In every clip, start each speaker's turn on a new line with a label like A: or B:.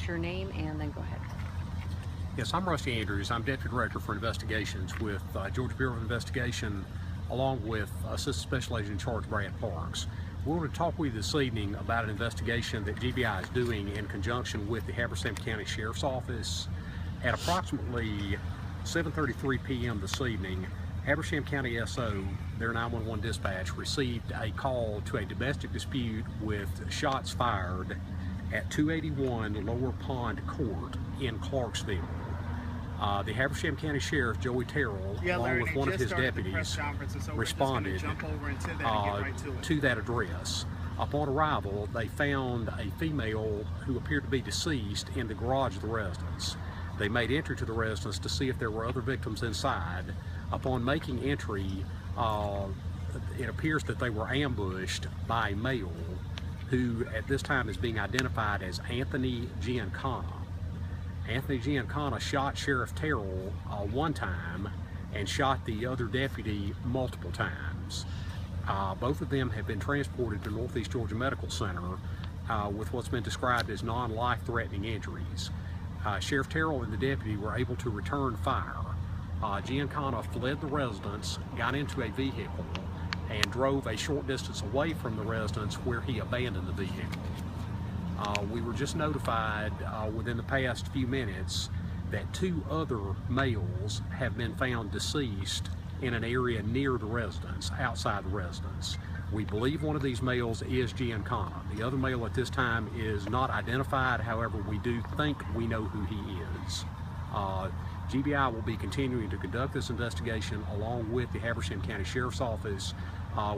A: state your name and then go ahead.
B: Yes, I'm Rusty Andrews. I'm Deputy Director for Investigations with Georgia Bureau of Investigation, along with Assistant Special Agent in Charge Brad Parks. We want to talk with you this evening about an investigation that GBI is doing in conjunction with the Habersham County Sheriff's Office. At approximately 7:33 p.m. this evening, Habersham County SO, their 911 dispatch, received a call to a domestic dispute with shots fired at 281 Lower Pond Court in Clarkesville. The Habersham County Sheriff, Joey Terrell, along with one of his deputies, responded to that address. Upon arrival, they found a female who appeared to be deceased in the garage of the residence. They made entry to the residence to see if there were other victims inside. Upon making entry, it appears that they were ambushed by a male who at this time is being identified as Anthony Giancana. Anthony Giancana shot Sheriff Terrell one time and shot the other deputy multiple times. Both of them have been transported to Northeast Georgia Medical Center with what's been described as non-life-threatening injuries. Sheriff Terrell and the deputy were able to return fire. Giancana fled the residence, got into a vehicle, and drove a short distance away from the residence where he abandoned the vehicle. We were just notified within the past few minutes that two other males have been found deceased in an area near the residence, outside the residence. We believe one of these males is Giancana. The other male at this time is not identified, however, we do think we know who he is. GBI will be continuing to conduct this investigation along with the Habersham County Sheriff's Office.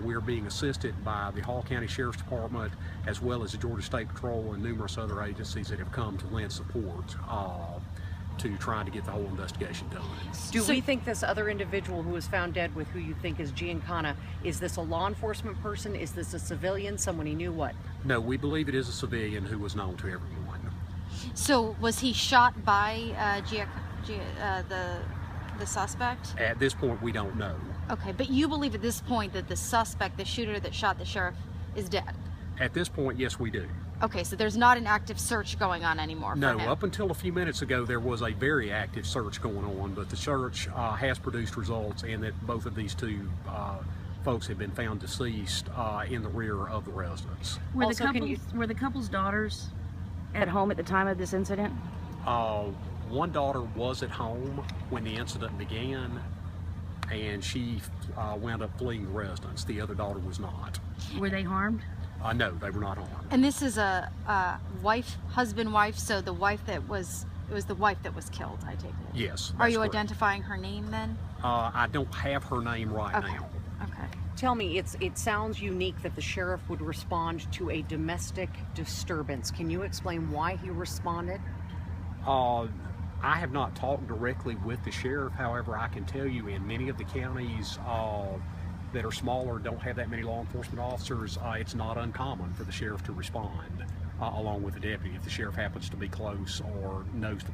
B: We are being assisted by the Hall County Sheriff's Department, as well as the Georgia State Patrol and numerous other agencies that have come to lend support to trying to get the whole investigation done.
A: Do we think this other individual who was found dead with who you think is Giancana, is this a law enforcement person? Is this a civilian, someone he knew? What?
B: No, we believe it is a civilian who was known to everyone.
C: So was he shot by the suspect?
B: At this point, we don't know.
C: Okay, but you believe at this point that the suspect, the shooter that shot the sheriff, is dead? At
B: this point, yes, we do.
C: Okay, so there's not an active search going on anymore for him?
B: No, up until a few minutes ago, there was a very active search going on, but the search has produced results, and that both of these two folks have been found deceased in the rear of the residence.
D: Were the couple's daughters at home at the time of this incident?
B: One daughter was at home when the incident began, and she wound up fleeing the residence. The other daughter was not.
D: Were they harmed?
B: No, they were not harmed.
C: And this is a husband-wife, so the wife that was, it was the wife that was killed, I take it?
B: Yes.
C: Are you
B: correct.
C: identifying her name then?
B: I don't have her name right
C: Okay.
B: now.
C: Okay.
A: Tell me, it sounds unique that the sheriff would respond to a domestic disturbance. Can you explain why he responded?
B: I have not talked directly with the sheriff. However, I can tell you in many of the counties that are smaller, don't have that many law enforcement officers, it's not uncommon for the sheriff to respond along with the deputy if the sheriff happens to be close or knows the